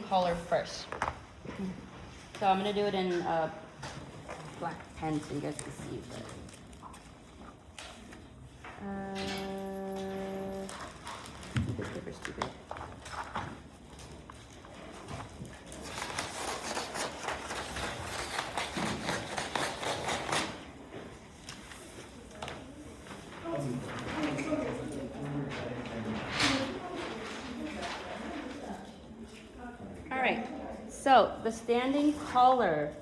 collar first. So I'm gonna do it in black pen so you guys can see. This paper's too big. All right, so the standing collar.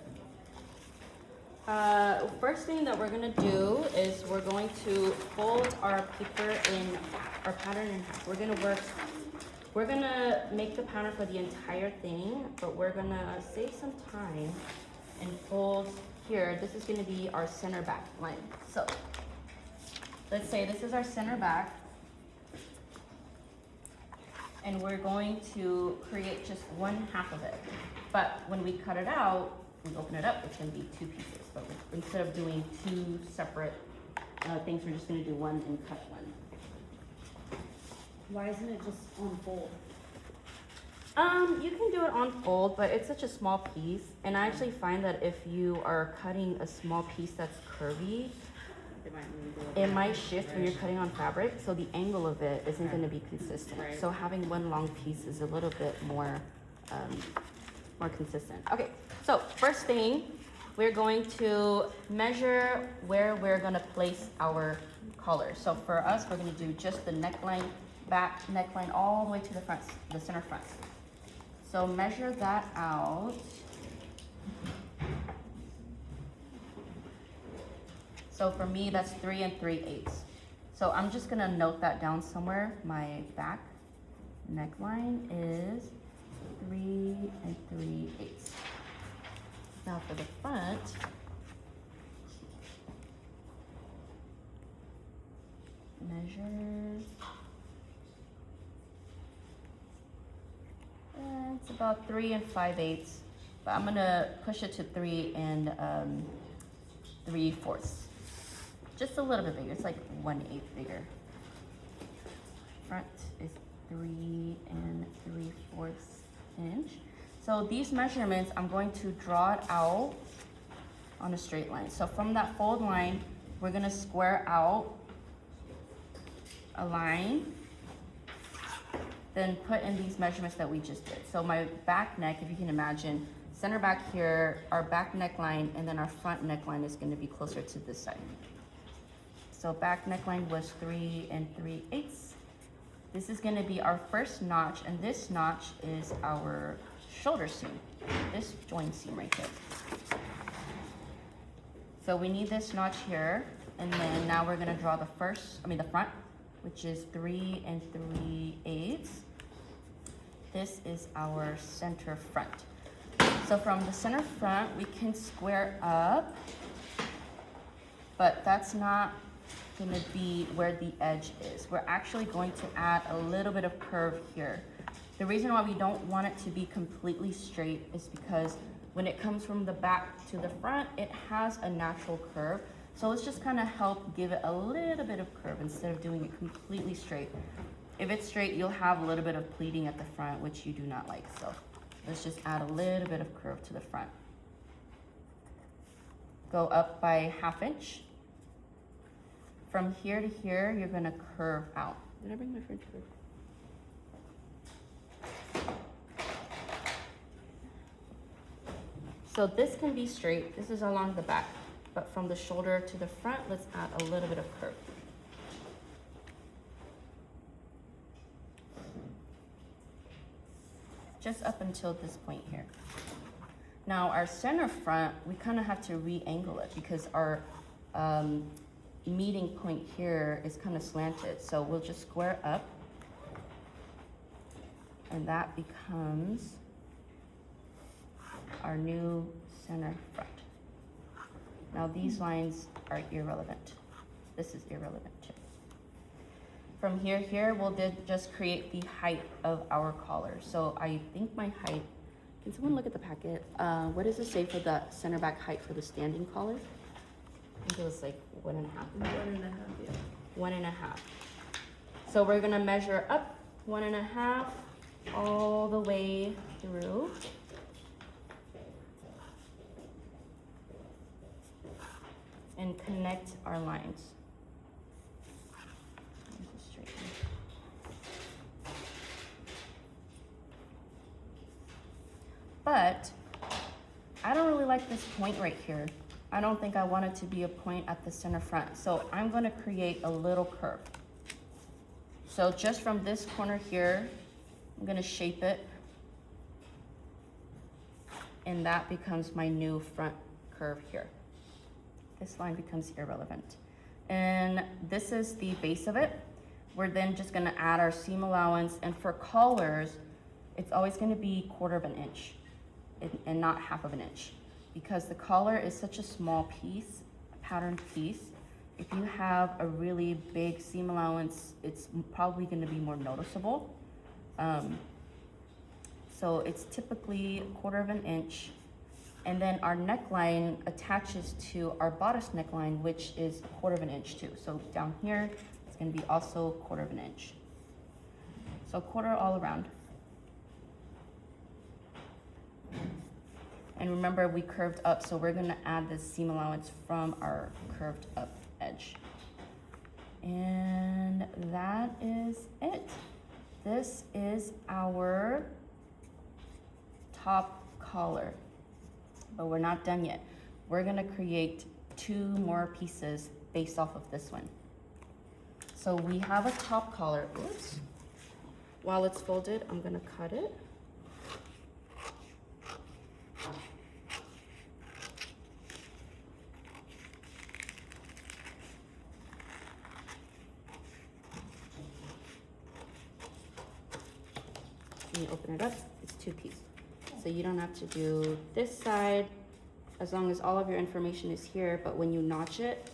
First thing that we're gonna do is we're going to fold our paper in our pattern in half. We're gonna make the pattern for the entire thing, but we're gonna save some time and fold here. This is gonna be our center back line. So let's say this is our center back, and we're going to create just one half of it. But when we cut it out, we open it up, it's gonna be two pieces. But instead of doing two separate things, we're just gonna do one and cut one. Why isn't it just on fold? You can do it on fold, but it's such a small piece. And I actually find that if you are cutting a small piece that's curvy, it might shift when you're cutting on fabric, so the angle of it isn't gonna be consistent. Right. So having one long piece is a little bit more consistent. Okay, so first thing, we're going to measure where we're gonna place our collar. So for us, we're gonna do just the neckline, back neckline, all the way to the front, the center front. So measure that out. So for me, that's 3 3/8. So I'm just gonna note that down somewhere. My back neckline is 3 3/8. Now for the front, measure, it's about 3 5/8, but I'm gonna push it to 3 3/4. Just a little bit bigger, it's like 1/8 bigger. Front is 3 3/4 inch. So these measurements, I'm going to draw it out on a straight line. So from that fold line, we're gonna square out a line, then put in these measurements that we just did. So my back neck, if you can imagine, center back here, our back neckline, and then our front neckline is gonna be closer to this side. So back neckline was 3 3/8. This is gonna be our first notch, and this notch is our shoulder seam, this join seam right here. So we need this notch here, and then now we're gonna draw the front, which is 3 3/8. This is our center front. So from the center front, we can square up, but that's not gonna be where the edge is. We're actually going to add a little bit of curve here. The reason why we don't want it to be completely straight is because when it comes from the back to the front, it has a natural curve. So let's just kind of help give it a little bit of curve instead of doing it completely straight. If it's straight, you'll have a little bit of pleating at the front, which you do not like. So let's just add a little bit of curve to the front. Go up by 1/2 inch. From here to here, you're gonna curve out. Did I bring my French curve? So this can be straight, this is along the back, but from the shoulder to the front, let's add a little bit of curve. Just up until this point here. Now our center front, we kind of have to re-angle it because our meeting point here is kind of slanted. So we'll just square up, and that becomes our new center front. Now these lines are irrelevant. This is irrelevant too. From here, we'll just create the height of our collar. So I think my height, can someone look at the packet? What does it say for the center back height for the standing collar? I think it was like 1.5. 1.5, yeah. 1.5. So we're gonna measure up 1.5 all the way through. And connect our lines. But I don't really like this point right here. I don't think I want it to be a point at the center front. So I'm gonna create a little curve. So just from this corner here, I'm gonna shape it. And that becomes my new front curve here. This line becomes irrelevant. And this is the base of it. We're then just gonna add our seam allowance. And for collars, it's always gonna be 1/4 of an inch and not 1/2 of an inch, because the collar is such a small piece, a patterned piece. If you have a really big seam allowance, it's probably gonna be more noticeable. So it's typically 1/4 of an inch. And then our neckline attaches to our bodice neckline, which is 1/4 of an inch too. So down here, it's gonna be also 1/4 of an inch. So 1/4 all around. And remember, we curved up, so we're gonna add this seam allowance from our curved up edge. And that is it. This is our top collar, but we're not done yet. We're gonna create 2 more pieces based off of this one. So we have a top collar. Oops. While it's folded, I'm gonna cut it. When you open it up, it's 2 pieces. So you don't have to do this side as long as all of your information is here, but when you notch it,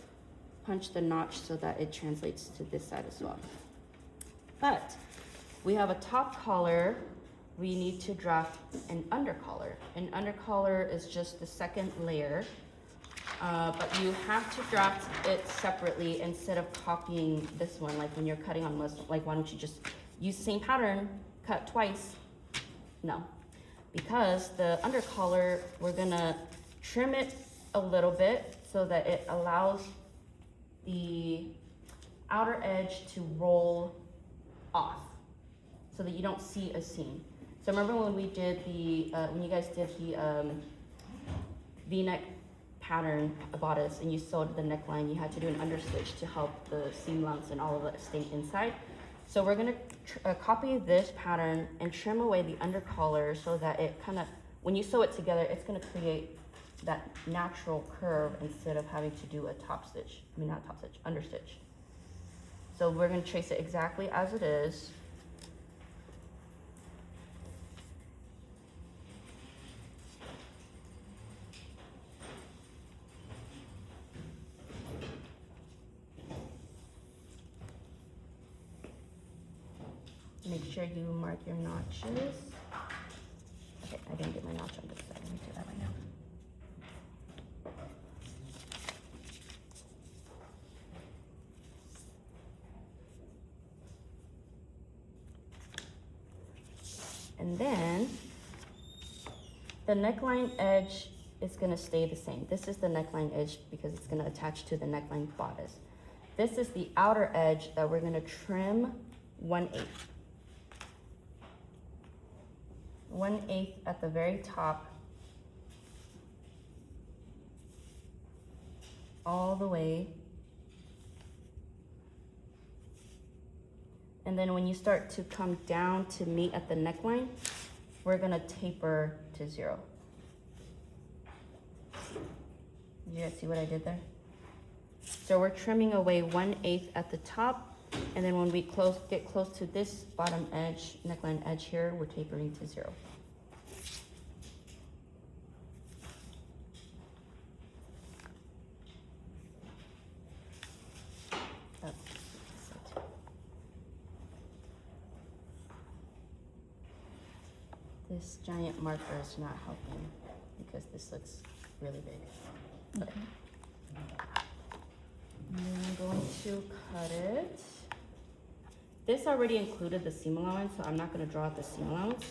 punch the notch so that it translates to this side as well. But we have a top collar, we need to draft an under collar. An under collar is just the second layer, but you have to draft it separately instead of copying this one, like when you're cutting on muslin. Like, why don't you just use the same pattern, cut twice? No, because the under collar, we're gonna trim it a little bit so that it allows the outer edge to roll off so that you don't see a seam. So remember when we did the, when you guys did the V-neck pattern bodice and you sewed the neckline, you had to do an understitch to help the seam allowance and all of it stay inside. So we're gonna copy this pattern and trim away the under collar so that it kind of, when you sew it together, it's gonna create that natural curve instead of having to do a top stitch. I mean, not top stitch, understitch. So we're gonna trace it exactly as it is. Make sure you mark your notches. Okay, I didn't get my notch on this side. Let me do that right now. And then the neckline edge is gonna stay the same. This is the neckline edge because it's gonna attach to the neckline bodice. This is the outer edge that we're gonna trim 1/8. 1/8 at the very top, all the way. And then when you start to come down to meet at the neckline, we're gonna taper to 0. Did you guys see what I did there? So we're trimming away 1/8 at the top, and then when we get close to this bottom edge, neckline edge here, we're tapering to 0. That's it. This giant marker is not helping because this looks really big. Okay. And I'm going to cut it. This already included the seam allowance, so I'm not going to draw out the seam allowance.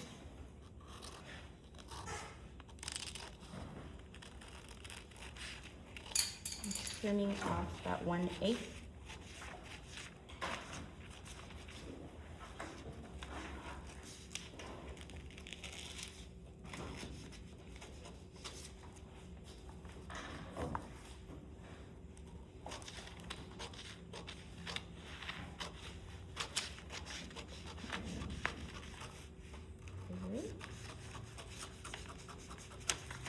trimming off that 1/8.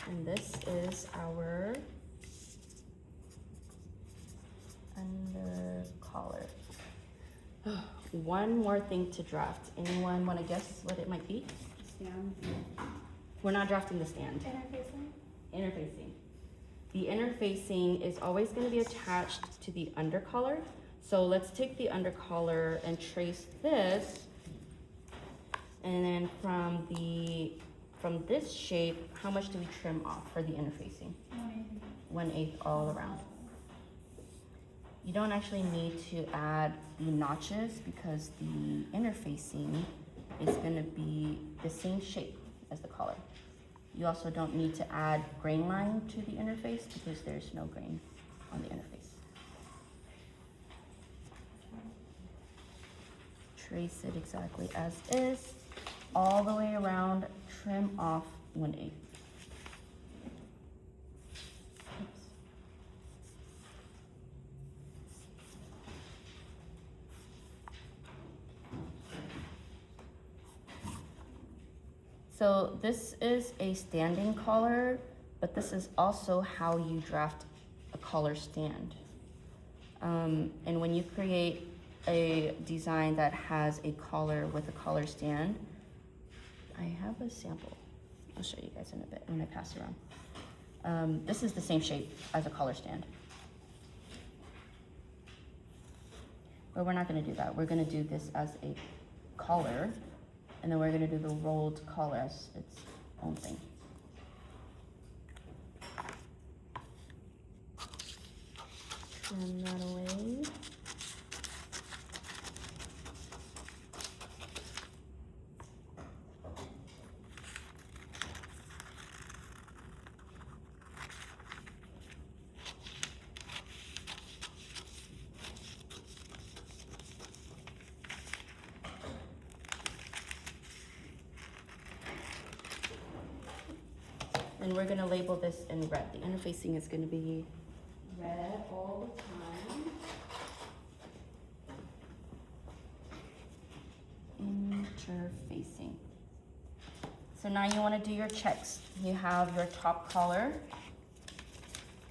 And this is our under collar. One more thing to draft. Anyone want to guess what it might be? Stand. We're not drafting the stand. Interfacing? Interfacing. The interfacing is always going to be attached to the undercollar. So let's take the undercollar and trace this. And then from this shape, how much do we trim off for the interfacing? 1/8 all around. You don't actually need to add the notches because the interfacing is going to be the same shape as the collar. You also don't need to add grain line to the interface because there's no grain on the interface. Trace it exactly as is, all the way around, trim off 1/8. So this is a standing collar, but this is also how you draft a collar stand. And when you create a design that has a collar with a collar stand, I have a sample. I'll show you guys in a bit when I pass it around. This is the same shape as a collar stand. But we're not gonna do that. We're gonna do this as a collar, and then we're gonna do the rolled collar as its own thing. Trim that away. And we're gonna label this in red. The interfacing is gonna be red all the time. Interfacing. So now you wanna do your checks. You have your top collar.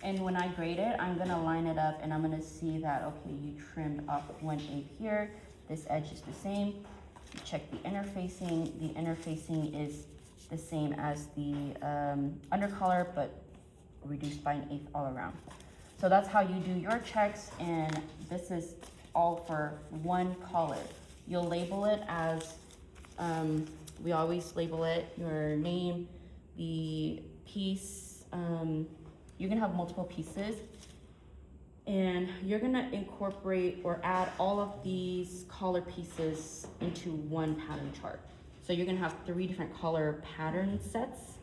And when I grade it, I'm gonna line it up and I'm gonna see that, okay, you trimmed off 1/8 here. This edge is the same. You check the interfacing. The interfacing is the same as the undercollar, but reduced by 1/8 all around. So that's how you do your checks, and this is all for one collar. You'll label it as, we always label it, your name, the piece, you're gonna have multiple pieces, and you're gonna incorporate or add all of these collar pieces into one pattern chart. So you're gonna have 3 different color pattern sets.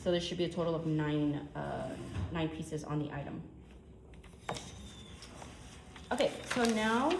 So there should be a total of 9 pieces on the item. Okay, so now